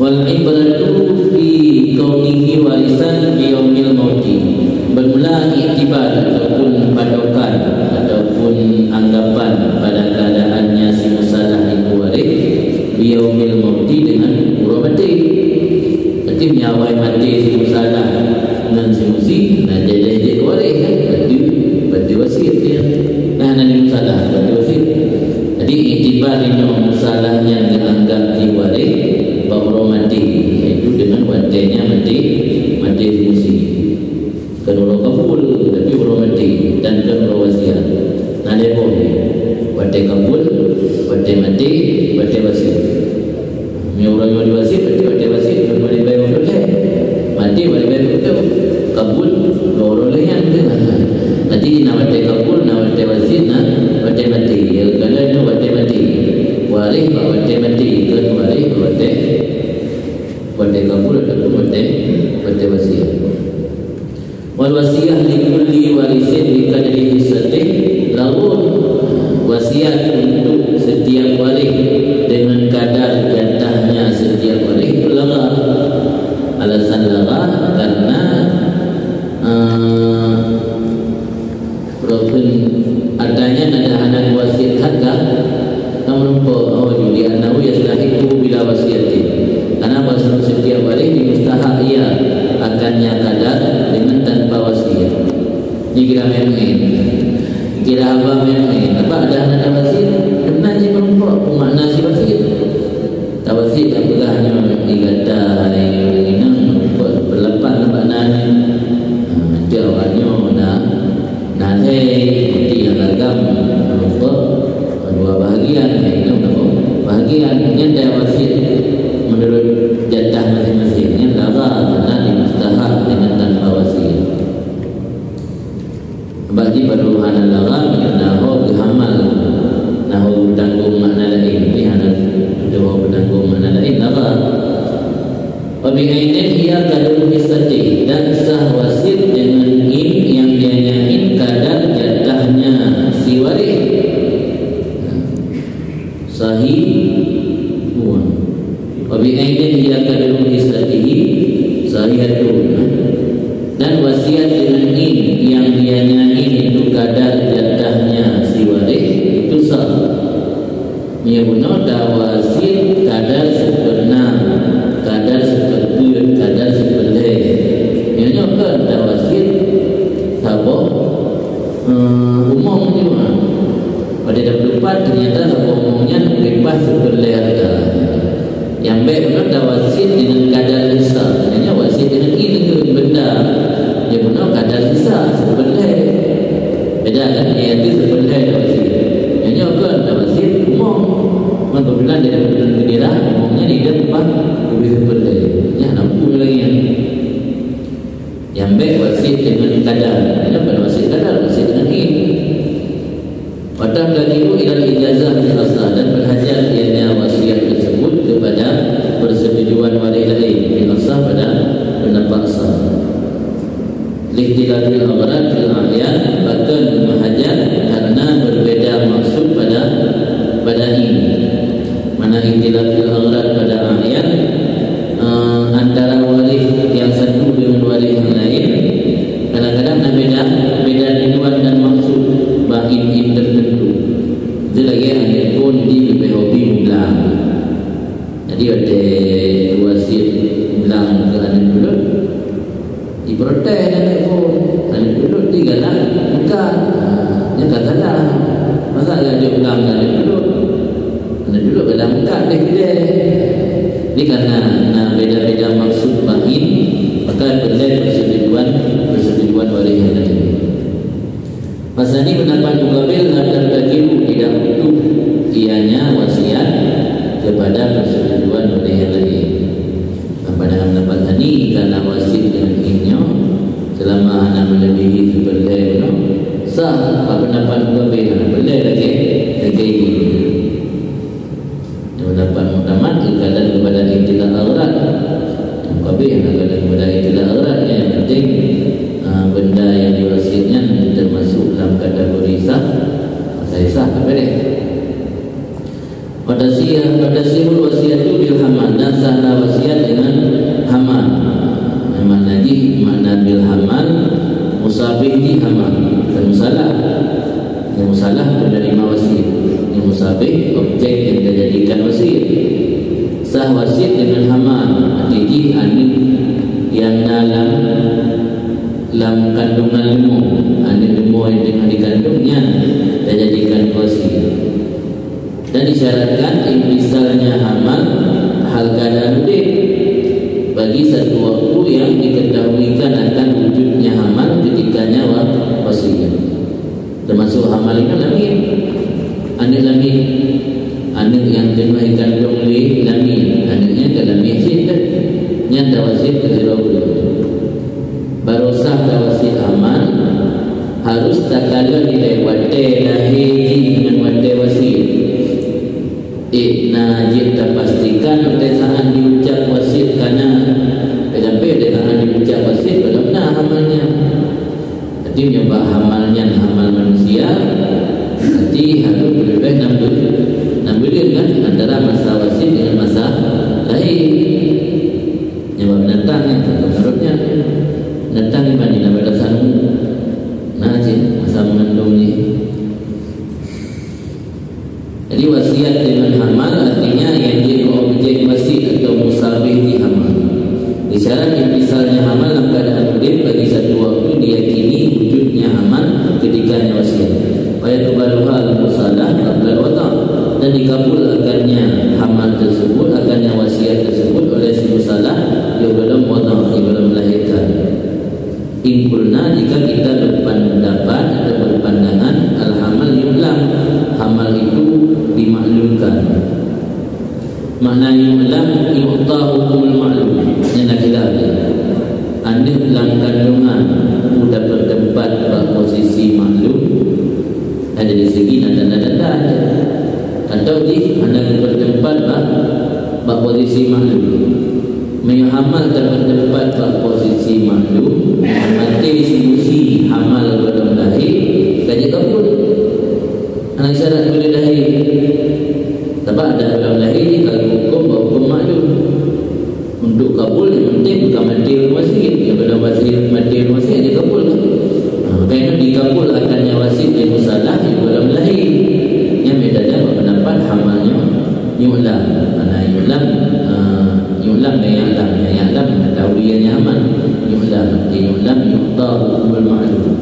Wal ibratu fi kaunihi warisan bi yaumil mauti. Bermula iktibar ataupun patokan ataupun anggapan pada keadaannya si musalah itu waris bi yaumil mauti dengan urut mati. Jadi nyawai mati si musalah dan si musi nah jadi waris kan berarti wasiat dia. Nah nanti musalah berarti wasiat. Jadi iktibar ini musalahnya dianggap diwaris bahawa mati itu dengan wajahnya mati fungsi kan orang kabul tapi orang mati dan kan orang wasiat. Nah dia boleh wajah kabul wajah mati wajah wasiat. Ni orang yang diwasiat berarti wajah wasiat boleh bayar betul mati boleh bayar betul kabul orang lain tu nanti nak wajah kabul nak wajah wasiat nak wajah mati ya kalau itu wajah mati waris wajah mati kan waris wajah kabul ataupun wajah wasiat. Wal wasiyah li kulli warisin bi qadri hisatih. Lalu wasiat untuk setiap waris dengan kadar jatahnya setiap waris laga. Alasan laga karena adanya ada anak wasiat harga kamu jadi anak yastahiqu bila wasiatin. Karena bahasa setiap waris mustahak ia akannya kadar dengan tanpa wasiat. Ini kira main-main, kira apa main-main. Apa ada anak wasiat? Benar je perempuan makna si wasiat. Tak wasiat apabila hanya dikata yang berlepas maknanya. Jawabannya nanti yang agam dua bahagian itu bahagian yang ada wasiat menurut jatah masing-masingnya laga karena dimustahak dengan tanpa wasiat. Bagi baru hana laga nahu dihamal nahu tanggung makna lain ini hana nahu tanggung makna lain laga. Wabi'ainin ia kadar hisati dan sah wasiat dengan yang dianyain kadar jatahnya si waris sahih buang. Wabi'ainin ia kadar hisatihi sahihatun dan wasiat dengan yang dianyain itu kadar jatahnya si waris itu sah. Ia benar dah wasiat kadar sebenar kadar seperti kadar sebelah. Ia kan dah wasiat sabah umum juga. Pada 24 ternyata sabah umumnya bebas sebelah harga. Yang baik benar dah wasiat dengan kadar lisa. Ia wasiat dengan ini benda. Ia benar kadar lisa sebelah. Beda kan? Ia itu sebelah wasiat. Ia kan dah wasiat umum. Maka bila dia dapat bendera, umumnya dia dapat lebih sebelah. Ya, nampu lagi yang baik wasiat dengan kadar. Ini bukan wasiat kadar, wasiat dengan ini. Wadah dalilu ilal ijazah asal dan berhajat ianya wasiat tersebut kepada persetujuan waris lain bil asal pada pendapat asal. Lihtilafil aghrad fil a'yan bahkan berhajat karena berbeza maksud pada ini. Mana ihtilafil aghrad pada a'yan antara waris yang satu dengan waris yang lain kadang-kadang beda tujuan dan maksud bahin tertentu. Itu lagi yang pun di hobi bilang. Jadi ada wasiat bilang ke anak dulu diprotes anak dulu digalak bukan dia tak salah. Masa dia bilang anak dulu kadang bukan dia. Ini karena beda-beda maksud bahin maka benda persetujuan waris yang lain. Pasal ini pendapat mukabil akan terkiru tidak utuh ianya wasiat kepada persetujuan waris yang lain. Pada pendapat ini karena wasiat dengan inyo selama anak melebihi sebelah sah pendapat mukabil boleh lagi ini. Pendapat muktamad ikatan kepada ihtilaf aghrad. Mukabil ikatan kepada ihtilaf aghrad yang penting benda yang diwasiatnya termasuk dalam kategori sah. Saya sah apa dia? Pada sihul wasiat itu bil hamal dan sahlah wasiat musalah penerima wasiat, yang musabih objek yang dijadikan wasiat. Sah wasiat dengan hamal, jadi anak yang dalam kandungan lemu, anak lemu yang dengan dikandungnya dijadikan wasiat. Dan disyaratkan misalnya hamal hal keadaan hidup bagi satu waktu yang diketahuikan akan wujudnya hamal ketikanya wasiat. Termasuk hamal itu lamin, anak lamin, anak yang tengah dikandung oleh lamin, anaknya ke lamin sih, yang tawasib ke-20. Baru sah tawasib hamal harus tak kala nilai wate lahir dengan wate wasiat. Najib tak pastikan desaan diucap wasiat karena sampai desaan diucap wasiat belum nak hamalnya. Jadi nyoba hamalnya hamal manusia, nanti harus lebih nambah kan antara masa wasiat dengan masa lahir. Nyoba menentangnya, menurutnya menentang iman ini pada sanu najib masa mengandung ni. Jadi wasiat dengan hamal artinya yang jadi objek wasiat atau musabih di hamal. Isyarat misalnya hamal dalam keadaan hidup bagi satu waktu diyakini wujudnya hamal ketikanya wasiat. Ayat tubaluha al-musalah qabla al-wata', dan dikabulkannya hamal tersebut, akannya wasiat tersebut oleh si musalah yang belum wata', yang belum melahirkan. Inkulna, jika kita berpendapat atau berpandangan al-hamal yu'lam, hamal itu dimaklumkan. Makna yu'lam yu'ta hukumul maklum, yang nak kira anda dalam kandungan sudah bertempat pada posisi maklum, ada di segi nada-nada atau di anda bertempat pada posisi maklum. Mengamal dan bertempat pada posisi maklum, mati diskusi hamal belum lahir kaji kabul. Anak syarat boleh lahir, sebab ada belum lahir ni kalau hukum hukum maklum. Untuk kabul yang penting bukan mati wasiat, yang belum mati wasiat dia kabul. Kerana dikabul akannya wasiat yang musalah yang belum lahir. Yang bedanya pendapat hamalnya yu'lam, mana yu'lam yu'lam dan ya'lam mengetahui yang aman. Yu'lam yu'ta hukumul ma'lum.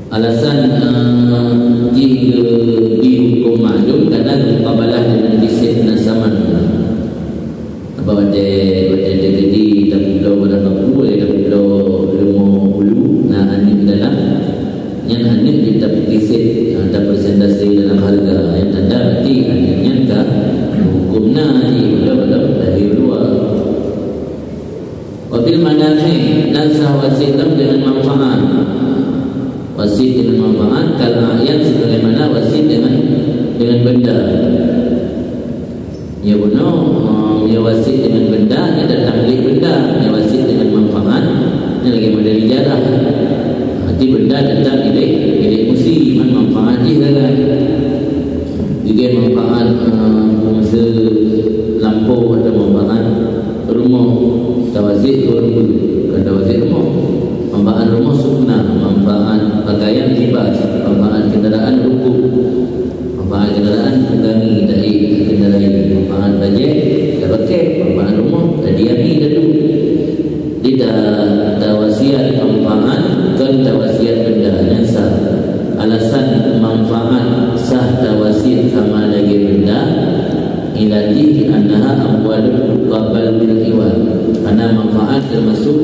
Alasan jika dihukum maklum kadang muqabalah dengan disit nasaman. Apa wajah jadi tak pulau pada kampung, tak pulau ilmu ulu, nah anik dalam yang anik kita disit ada presentasi dalam harga yang tanda berarti aniknya tak hukumnya belum dari luar. Wabil manafi nasah wasiat dengan manfaat. Wasiat dengan manfaat kalau ayat sebagaimana wasiat dengan benda. Ya benar, ya wasiat dengan benda, ada tamlik benda, ya wasiat dengan manfaat. Ini lagi model ijarah. Nanti benda tetap milik musi, manfaat dia kan. Juga manfaat fungsi lampu atau manfaat rumah. Tawazid rumah, bukan tawazid rumah. Manfaat rumah sunnah, manfaat pakaian libas, manfaat kenderaan rukuk, manfaat kenderaan pegangi dari kenderaan, manfaat bajet dah pakai, manfaat rumah dah diami dah tu. Tidak tawasiat manfaat kan tawasiat benda yang sah. Alasan manfaat sah tawasiat sama lagi benda ilati annaha amwalun muqabal bil iwal. Karena manfaat termasuk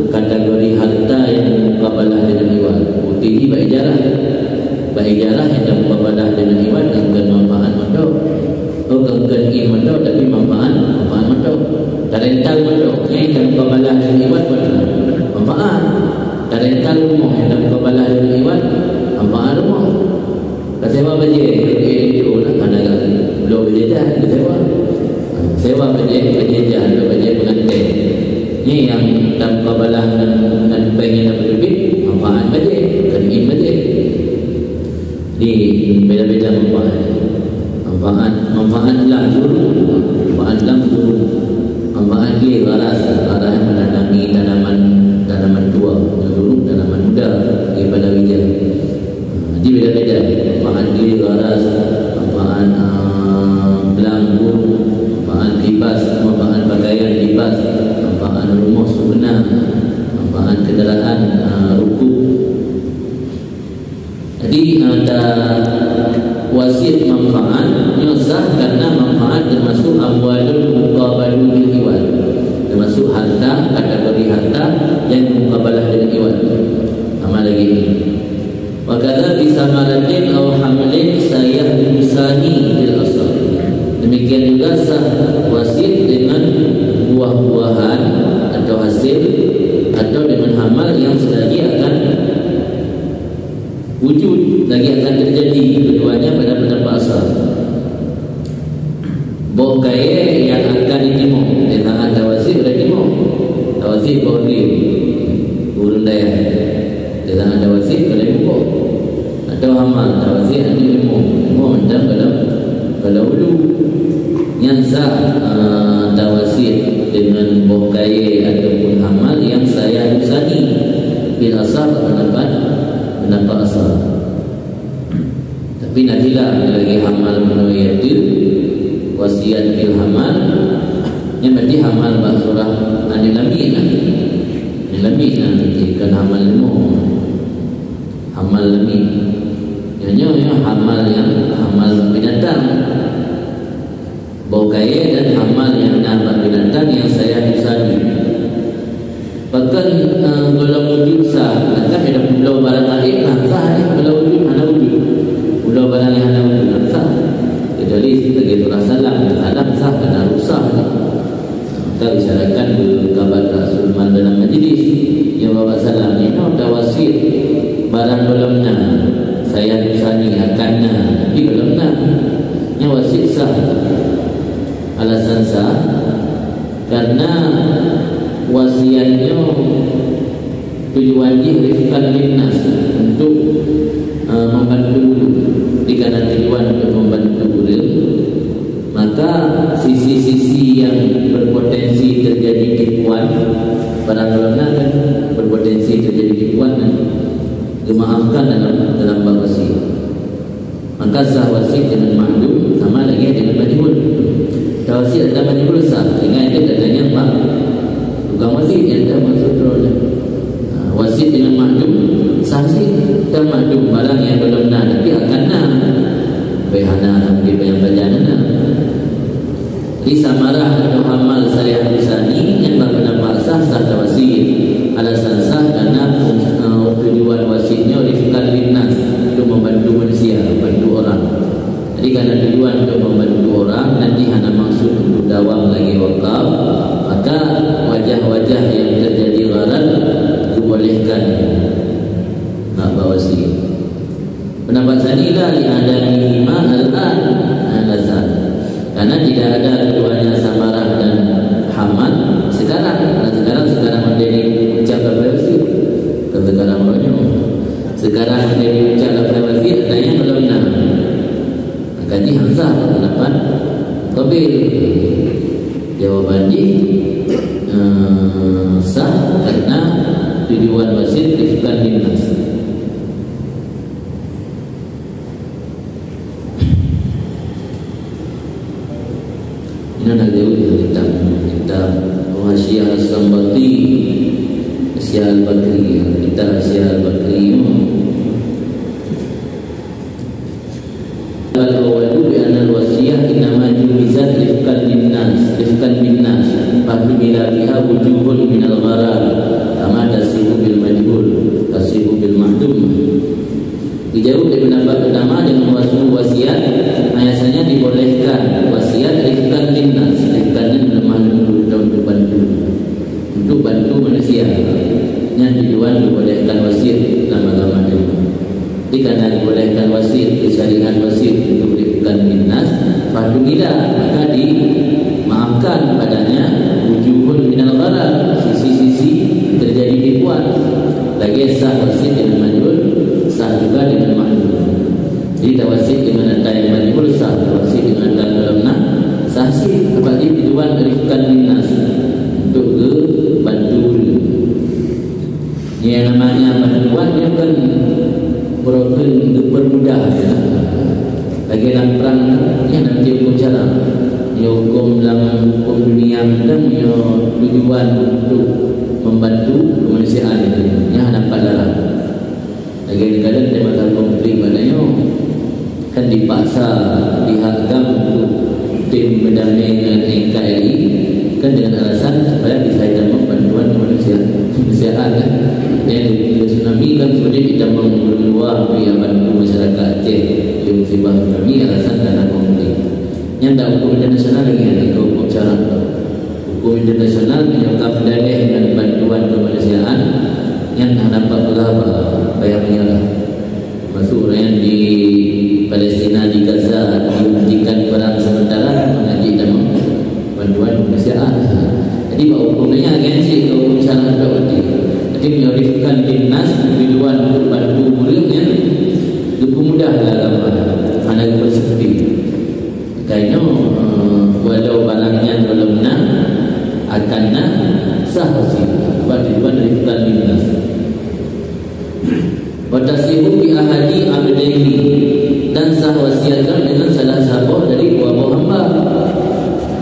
kategori harta yang muqabalah dengan iwal. Bukti baijarah yang muqabalah dengan iwal dengan manfaat mandok. Bukan mandok tapi manfaat mandok. Rental mandok yang muqabalah dengan iwal manfaat. Rental rumah yang muqabalah dengan iwal manfaat rumah. Sewa bajet itu lah karena belum berjajan sewa bajet pengantin. Ini yang tanpa balah dan pengen dapat lebih manfaat bajet, kerin bajet. Di beda-beda manfaat lam guru, manfaat lam guru. manfaat dia gharas yang menanami tanaman tua, dulu tanaman muda daripada wija. Jadi beda-beda manfaat dia gharas, manfaat belanggu, manfaat libas, manfaat pakaian libas, manfaat rumah sunnah, manfaat kenderaan rukuk. Jadi ada wasit manfaat yang sah karena manfaat termasuk amwalul muqabalu bil iwal, termasuk harta, kategori harta yang muqabalah dengan iwal. Sama lagi ini. Wa kadza bi samaratin aw hamlin sayahlusani bil asal. Demikian juga sah wasit dengan buah-buahan atau hasil atau dengan hamal yang selagi akan wujud, lagi akan terjadi, keduanya pada pendapat asal. Bokai yang akan ditimuk, dia tak ada wasif boleh timuk. Wasif boleh urun daya, dia tak ada wasif boleh pupuk. Atau hamal, wasif ada timuk, macam kalau ulu yang sah tawasif dengan bokai ataupun hamal yang saya usani bil asal pendapat asal. Tapi nantilah lagi hamal menuai itu wasiat bil hamal yang berarti hamal surah An-Lamina nanti kan hamal ilmu hamal lamin yang hamal binatang bau kaya dan hamal yang nampak binatang yang saya usani. Bahkan kalau wujud sah, kan ada pulau barang lain sah ni, kalau wujud mana wujud, pulau barang yang ada wujud sah. Kecuali sebagai salam sah kena rusak. Kita isyaratkan berkabar Rasulullah dalam majlis yang bawa salam ni, tawasit barang belum nak, saya usani akan nak, tapi belum nak, yang wasit sah. Alasan sah karena wasiatnya tujuan rifkan linnas untuk membantu dikarenakan tujuan untuk membantu guru, maka sisi-sisi yang berpotensi terjadi tipuan pada golongan kan berpotensi terjadi tipuan kan dimaafkan dalam bab wasiat. Maka sah wasiat dengan maklum sama lagi dengan majhul. Wasiat dan majhul sah, ingat dia katanya apa? Bukan wasit yang tak maksud wasit dengan maklum saksi tak maklum barang yang belum nak tapi akan nak bayana di bayang-bayang nak. Di samarah atau hamal saya usani yang berpendapat sah wasit. Alasan sah karena tujuan wasitnya rifkan linnas, untuk membantu manusia, membantu orang. Jadi karena tujuan untuk membantu orang, nanti hanya maksud untuk dawam lagi wakaf, maka wajah-wajah yang terjadi gharar dibolehkan nak bawasi. Pendapat sanilah li'adami ma al-an al-azan, karena tidak ada keduanya samarah dan hamal sekarang menjadi ucap bawasi. Sekarang menjadi ucap bawasi, ada yang belum nak. Kaji Hamzah pendapat Qabil. Jawaban di sah karena tujuan wasit rifkan linnas. Ini ada kitab Wasiyah As-Sambati, Asya Al-Bakri, kitab Asya Al-Bakri. Al-awwalu bi anna al-wasiyah innama juzat rifqan linnas, fahdu bila biha wujuhun min al-gharar kama tasihu bil majhul, tasihu bil mahdum. Dijauh dari pendapat pertama dengan wasiat, biasanya dibolehkan wasiat rifqan linnas, rifqannya lemah lembut untuk bantu manusia. Yang tujuan dibolehkan wasiat lama-lama dulu. Karena dibolehkan wasit, syariat wasit untuk rifkan linnas, fahdu bila maka dimaafkan padanya wujuhun minal gharar, sisi-sisi terjadi tipuan. Lagi sah wasit dengan majhul, sah juga dengan maklum. Jadi tawasit dengan ada yang majhul sah, tawasit dengan ada belum nak sah sih. Sebab tujuan rifkan linnas dalam perang yang nanti hukum cara hukum dalam hukum dunia dan tujuan untuk membantu kemanusiaan yang dapat dalam kadang-kadang dia masalah konflik padanya kan dipaksa pihak GAM untuk tim berdamai dengan NKRI kan dengan alasan supaya bisa dapat bantuan kemanusiaan kan. Dan tsunami kan sudah kita mengeluar biaya bantu masyarakat Aceh yang musibah tsunami alasan karena konflik. Yang tak hukum internasional lagi ada hukum cara hukum internasional menyokap dalih dan bantuan kemanusiaan yang tak dapat berapa bayar-bayar masuk orang di Palestina di Gaza dihentikan perang sementara mengaji dan bantuan kemanusiaan. Jadi bahawa hukumnya agensi hukum cara berarti jadi menyarifkan dinas individuan untuk bantu muridnya lebih mudah dalam anda berseperti kayaknya walau balangnya belum nak akan nak sah sih bantuan daripada dinas watasihu bi ahadi abdaini dan sah wasiatkan dengan salah satu dari dua hamba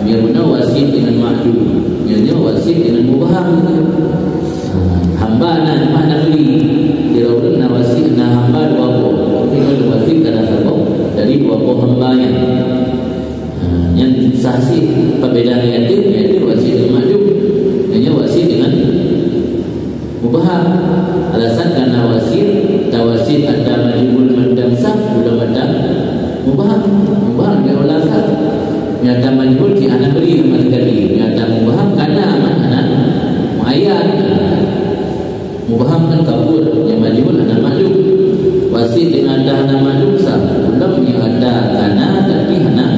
biar mana wasiat dengan ma'dum biarnya wasiat dengan mubaham hamba nak mana beli dirauran na wasiat na hamba dua kita wasiat salah satu dari dua hamba yang sahsi perbedaan itu iaitu wasiat dengan ma'dum biarnya wasiat dengan mubaham alasan karena wasiat tawasid ada majibul mandang sah sudah mandang mubaham dia alasan nyata majibul si anak beri sama sekali nyata mubaham karena anak muayyan mubaham kan kabur yang majibul anak maklum wasid dengan ada anak maklum sah belum yang ada karena tapi anak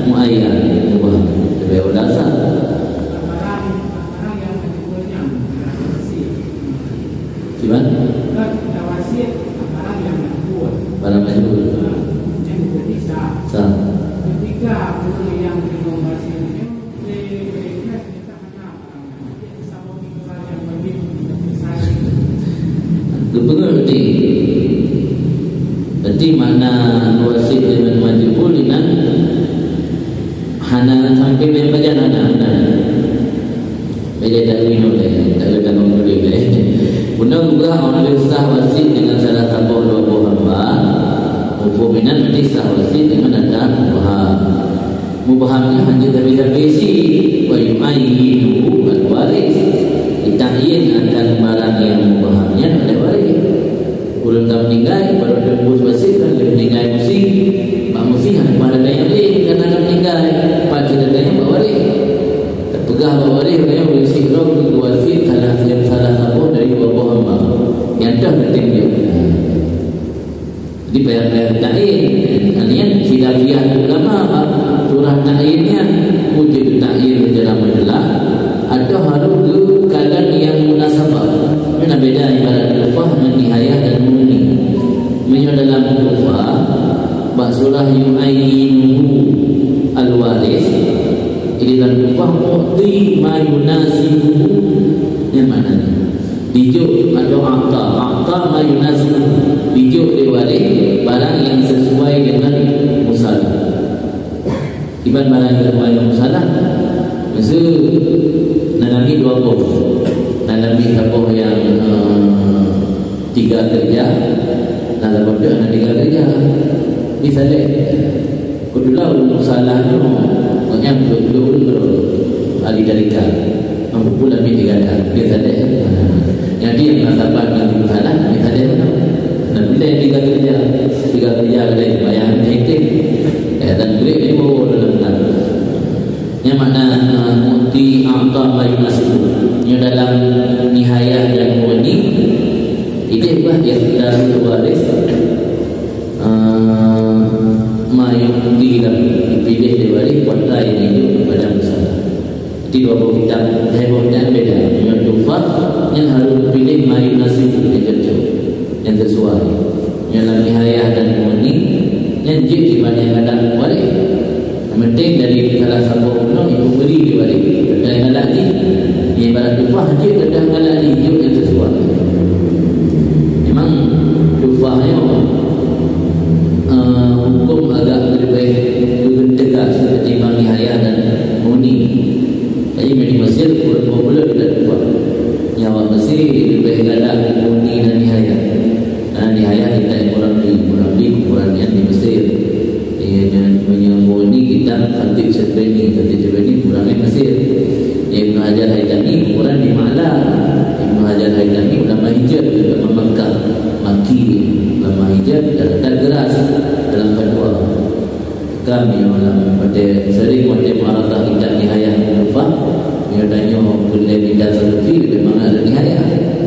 muayyan mubaham dia alasan gimana? Barang majbur yang ketika yang dinomasi ini mereka sama yang lebih berarti mana wasit dengan majbur dengan hana sampai membaca hana beda tak minum tak ada mengulik guna juga orang sah wasit dengan salah satu dua hamba hukuminan nanti sah wasit dengan ada mubahamnya hanya tapi si wa yu'ayyidu al-waris dita'yin antara barang yang mubahamnya ada waris urang tak meninggal baru tembus wasit kan dia meninggal musik mak musik ada pada yang lain kerana dia meninggal pada data yang waris terpegah waris yang waris roh wasit salah satu dari dua hamba yang dah bertinggi di bayar-bayar ta'in artinya khilafiyah ulama surah ta'innya wujud ta'in dalam adalah ada harus keadaan yang munasabah mana beda ibarat kufah dengan nihayah dan muni menyo dalam kufah bak surah yu'ayyinu al-waris ini dalam kufah mu'ti ma yunasibu yang mana dijuk atau akta ma yunasibu dijuk diwaris barang yang sesuai dengan musalah ibarat barang yang sesuai dengan musalah maksud nanami dua nanami kapoh yang 3 kerja dalam waktu anak 3 kerja bisa deh kudulah musalah tu yang betul-betul ahli dalika mampu pula mitigasi bisa deh jadi yang nasabah nanti musalah bisa deh dan bila yang 3 kerja ada bayar titik dan duit ni bawa dalam tanah yang mana muti angka mayunasibu yang dalam nihayah dan muni itu bah yang dari waris mayuti dan dipilih diwaris kuota yang hidup pada masalah di dua kitab hebonnya beda yang tufat yang harus dipilih mayunasibu yang sesuai yang dalam nihayah dan muni yang jik di mana yang ada waris penting dari salah satu orang itu beri di waris dan lagi ibarat tufah dia kadang lagi hidup yang sesuai memang tufahnya hukum agak berbeza Jadi di Mesir popular tidak lupa. Nyawa Mesir lebih galak murni dan nihayat. Karena nihayat kita yang murabbi kuburan yang di Mesir. Menyambung ini kita Khatib Syarbani kuburan Mesir. Ibn Hajar Haytami kuburan di Malang. Ibn Hajar Haytami ulama hijab juga Mekah, Maki ulama hijab dan geras dalam fatwa. Kami malam pada sering motif marakah tidak nihayah lupa. Dia tanya boleh tidak selfie memang ada nihayah.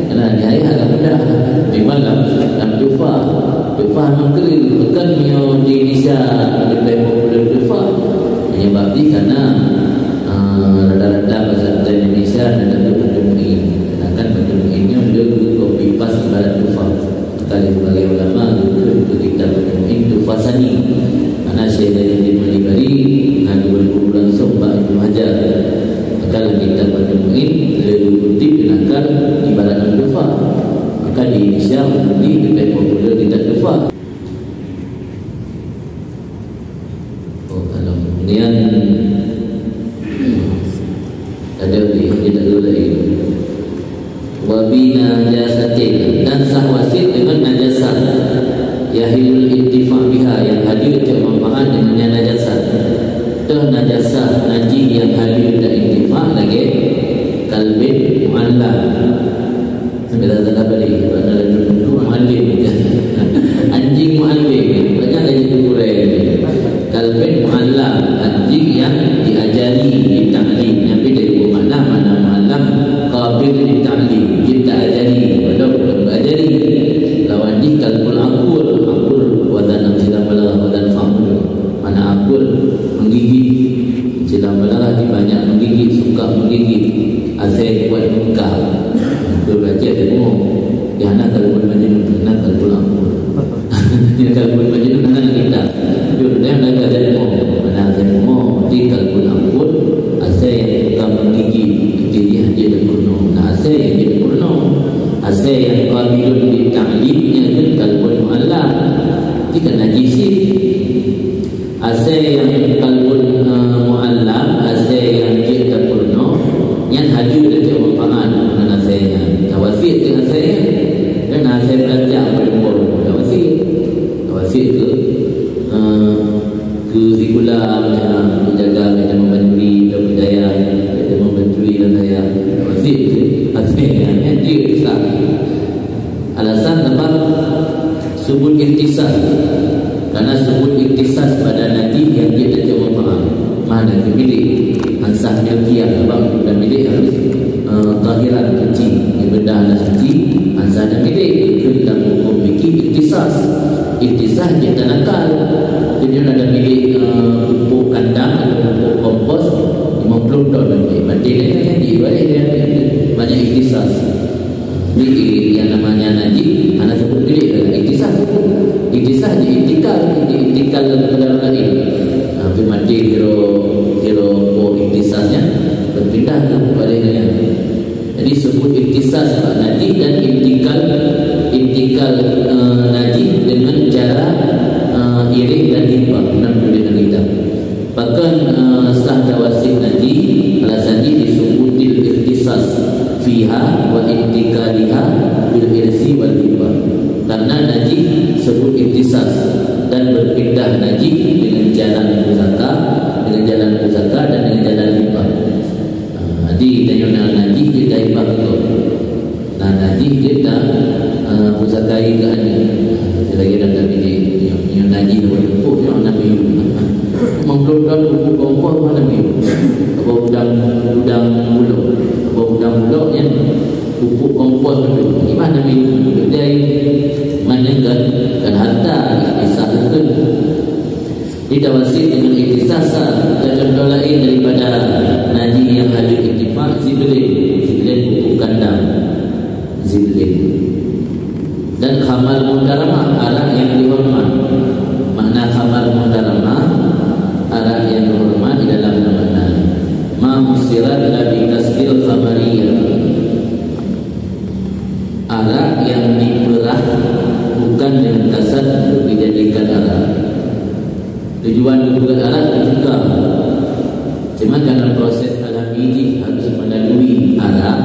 Karena nihayah agak mudah. Di malam dalam lupa mengkelil bukan yang di Indonesia lebih popular lupa. Menyebabkan karena rata-rata bahasa Indonesia dan batu mu'in. Sedangkan batu mu'innya dia kopi pas ibarat lupa. Kali sebagai ulama untuk kita batu mu'in lupa sani. Karena Syekh Zainuddin Malibari mengadu berguru langsung Pak Ibnu Hajar. Kalau kita batu mu'in lebih kutip gunakan ibarat lupa. Maka di Indonesia lebih popular kita lupa. Kemudian ada kita lagi wabina jasatin dan sah wasit dengan najasat yahilul intifa' biha yang hadir kemanfaat dengannya najasat. Tuh najasat najis yang hadir dan intifa' lagi kalbin mu'allam. Bila tak balik pada dulu mu'allim anjing mu'allim banyak lagi kurang. Kalbin mu'allam anjing yang diajari di ta'lim. Tapi dari makna mu'allam qabil di ta'lim, kita ajari walaupun belum ajari. Lawan di kalbul aqul wadan amsilah balagh wadan fa'mul. Mana aqul menggigit, amsilah balagh banyak menggigit, suka menggigit, asal buat muka. Berbaca semua. Yang nak kalbul majnun, nak kalbul aqul. Yang kalbul majnun nak kita. Dia nak ada semua. Mana semua di kalbul aqul asal yang suka menggigit, dia ada kurno. Asal yang ada kurno, asal yang qabilun di ta'limnya kan kalbul mu'allam. Jika najis asal yang kalbul mu'allam, asal yang dia ada kurno, yang hadir dari manfaat dengan asalnya. Tawasir dengan asalnya dan asal belajar berlumur. Tawasir ke zikulah menjaga kita membantui dan budaya kita membantui dan daya wajib asalnya dia besar. Alasan apa? Subut iktisas. Karena subut iktisas pada nanti yang dia tak jauh faham. Mana dia milik ansah milkiyah abang dan milik harus tahiran suci. Yang benda anda suci ansah dan milik itu dalam hukum fikih iktisas. Iktisas dia tak nakal. Jadi ada milik pupuk kandang atau pupuk kompos 50 ton lebih. Berarti dia dibalik dia banyak iktisas. Milik yang namanya najis, anak sebut milik iktisas. Iktisas dia iktikal kepada orang lain. Tapi mati hero iktisasnya berpindah ke kepadanya. Jadi sebut iktisas najis dan iktikal najis dengan cara iring dan limpah benar dengan kita. Bahkan sah tawasih najis alasannya disubutil iktisas fiha wa iktikaliha bil irsi wal limpah. Karena najis sebut iktisas dan berpindah najis dengan jalan pusaka, dan dengan jalan limpah. Jadi tanya najis dia dah limpah tu. Nah najis dia dah pusakai ke ani. Lagi ada bilik yang najis tu pupuk yang nabi. Mengkeluarkan pupuk kompos mana nabi. Apa udang buluk yang pupuk kompos tu. Gimana nabi? Dari mana kan harta iktisas itu. Ditawasi dengan iktisas dan contoh lain daripada najis yang hadir iktifak zilin pupuk kandang zilin. Dan khamal muhtaramah arak yang dihormat. Makna khamal muhtaramah arak yang dihormat di dalam makna ma musirat bi kasbil khamariyah. Arak yang diperah bukan dengan kasar untuk dijadikan arak. Tujuan membuat arak juga Cuma dalam proses alam ini harus melalui arak,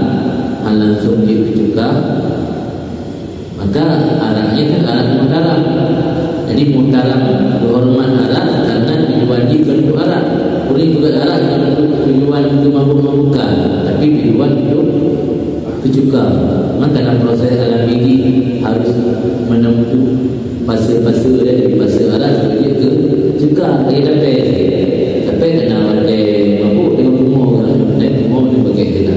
langsung dicuka, maka araknya kan arak mutarak. Jadi mutarak berhormat arak karena diwajibkan untuk arak. Boleh juga arak untuk tujuan untuk mabuk-mabukan, tapi tujuan untuk cuka. Maka dalam proses alam ini harus menempuh fase-fase dari fase arak sampai ke cuka. Tapi kena ada mabuk dengan umur kan, dan umur dia pakai kita.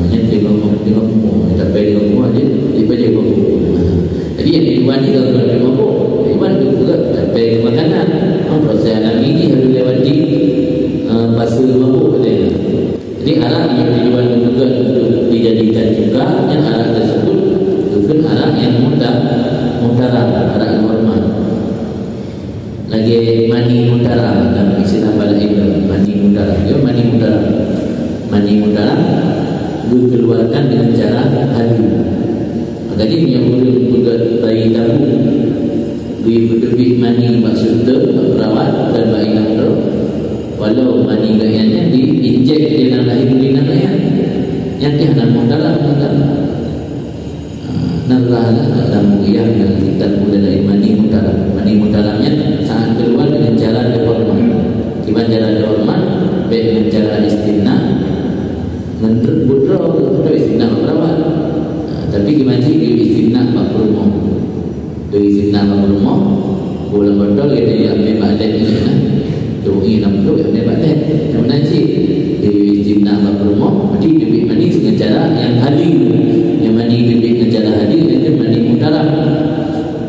Yang dengan umur, tapi dengan umur dia pakai mabuk. Jadi yang diwajibkan kalau mabuk, diwajib juga tapi makanan. Proses alam ini harus lewati fase mabuk katanya. Jadi arak yang diwajibkan juga untuk dijadikan juga, yang arak tersebut bukan arak yang mutarak, arak hormat. Lagi mani mutarak dalam istilah pada ilmu, mani mutarak. Ya, mani mutarak. Mani mutarak dikeluarkan dengan cara halu. Jadi yang boleh bayi tabung, beri mani maksudnya perawat dan bayi nak walau mani gayanya diinjek di dalam lahir yang dia nak mutarak. Narlah dalam yang kita mulai dari mani mutarak. Mani mutaraknya sangat keluar dengan cara dihormat. Gimana cara dihormat? Baik dengan cara istimna, menurut budro atau istimna perawat. Tapi gimana sih istimna pak rumah? Dari istimna pak rumah, bulan betul kita ambil badan ini na, tuhi nam tu ambil badan. Gimana sih dari istimna pak rumah? Jadi dibik mani dengan cara yang hadir. Yang mani dibik dengan cara hadir itu mani mutarak.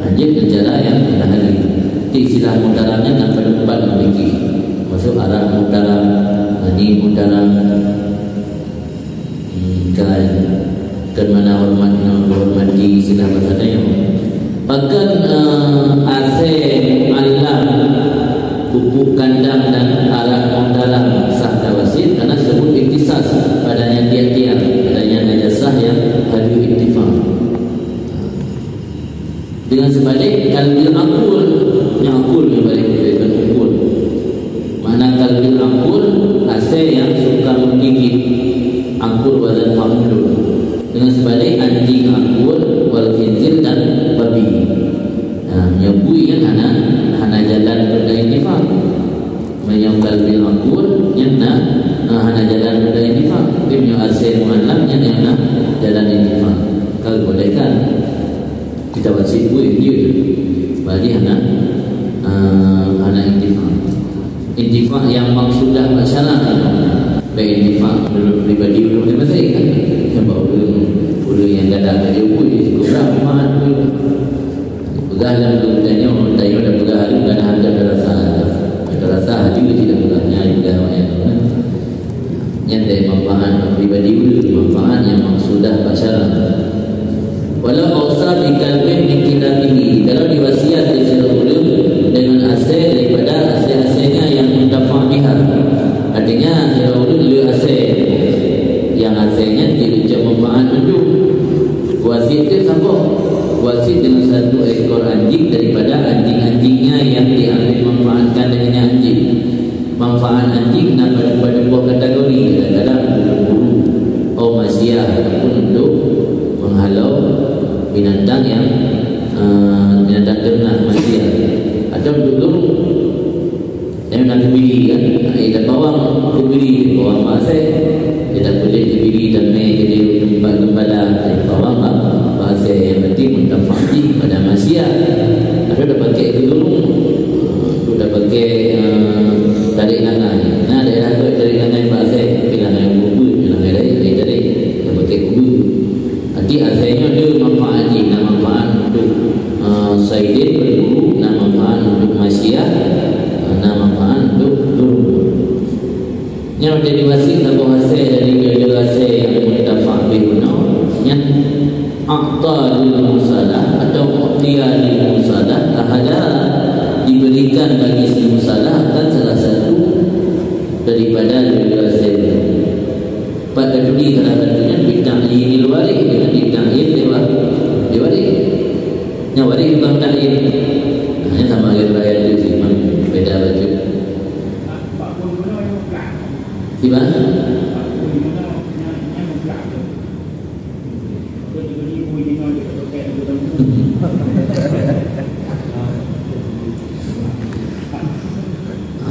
Hadir dengan cara yang hadir. Jadi istilah mutaraknya tanpa tempat memiliki. Masuk arak mutarak, mani mutarak. Kan mana hormati istilah bahasanya. Bahkan asal alam pupuk kandang dan arak mutarak sah tawasid karena sebut iktisas padanya tiap-tiap, padanya najasah yang hadir iktifah. Dengan sebalik kalbil akul, yang akul yang balik bukan ukul. Mana kalbil akul asal yang suka menggigit, akul wazan famulun. Dengan sebalik anjing akul wal khinzir dan babi. Nah, yang bui kan hana jalan berintifak. Yang kalbil akul yang hana jalan berintifak. Yang asal mu'alam yang jalan intifak. Kalau boleh kan kita wajib bui dia. Bagi hana intifak. Intifak yang maksudah masyarakat. Baik intifak menurut pribadi belum selesai kan. Yang bawa ulu yang gadang dia bui cukup berapa pun. Pegang dalam tulisannya orang tanya dah pegang hari bukan harga terasa. Terasa hati tidak pegangnya juga yang yang dari manfaat pribadi ulu, manfaat yang maksudah masyarakat. Walau awsar di kalbin dikilatihi, kalau diwasiat di seluruh dengan asal daripada asal-asalnya yang muntafa biha. Artinya seluruh lu asal yang asalnya tidak manfaat hidup. Wasit itu siapa? Wasit dengan satu ekor anjing daripada anjing-anjingnya yang diambil manfaatkan dengan anjing. Manfaat anjing pada dua kategori, kadang-kadang berburu atau masyia ataupun untuk menghalau binatang yang binatang ternak masyia atau dulu yang nak dibeli kan, kita bawang dibeli bawang masih kita boleh dibeli dan jadi tempat gembala bawang bahasa yang penting muntafati pada masyia. Ada dah pakai dulu, dah pakai tarik langai. Nah daerah tu tarik langai bahasa langai kubu, langai tarik dah pakai kubu. Nanti asalnya dia manfaat ni, manfaat untuk saidin berburu, manfaat untuk masyia, manfaat untuk dulu. Yang jadi wasit atau hasil dari hasil yang muntafah bihuna, yang aqtalul musalah atau mu'tiyalul musalah ada diberikan bagi si musalah akan salah satu daripada hasil. Pada duri kadang-kadang dita'yinil warik dengan dita'yin diwarik. Yang warik bukan ta'yin. Hanya sama dengan ayat itu sih, beda baju. Tiba?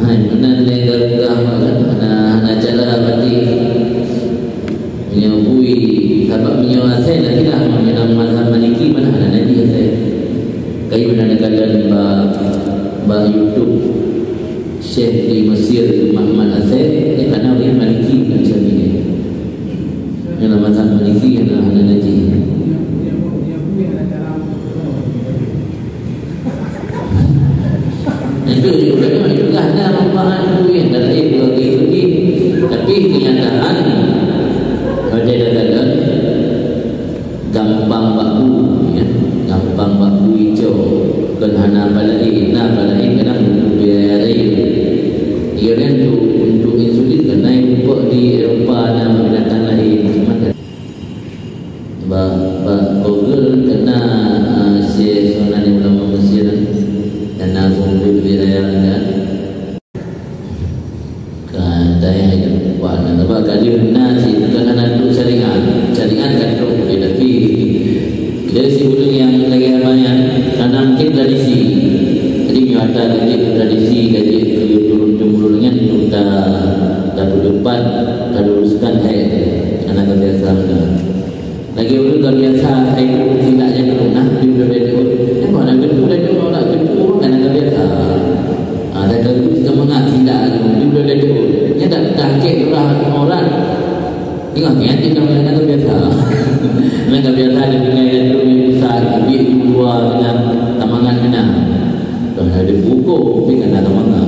Mana negara mana cara berarti menyebui sebab menyuai saya nanti lah menyerang mazhab Maliki mana ada nanti saya kayu mana negara ba YouTube Syekh di Mesir Muhammad Asad dia kenal dia Maliki kan macam ni yang mazhab Maliki yang ada nanti itu juga ada manfaat yang dalam itu tapi kenyataan ada dalam gampang baku ya gampang baku hijau kerana balai kena biaya dia kan untuk insulin kena import di Eropah dan binatang lain macam Google kena si sonan ulama Mesir kena kumpul wilayah kan daya yang kuat dan sebab kali nasi kerana tu jaringan kan tu tapi dari si hulu yang lagi banyak karena mungkin tradisi jadi miwata jadi tradisi jadi turun-temurunnya dah berdepan dah luruskan karena kebiasaan lagi dulu kebiasaan saya tidak jadi pernah di berbeda mana betul ada orang betul kan kebiasa ada dulu kita mengaji tidak di berbeda nya dah takik orang tengok ni nanti kita kebiasa memang kebiasa di dunia dulu ni besar di luar dengan tamangan kena ada buku tapi kena tamangan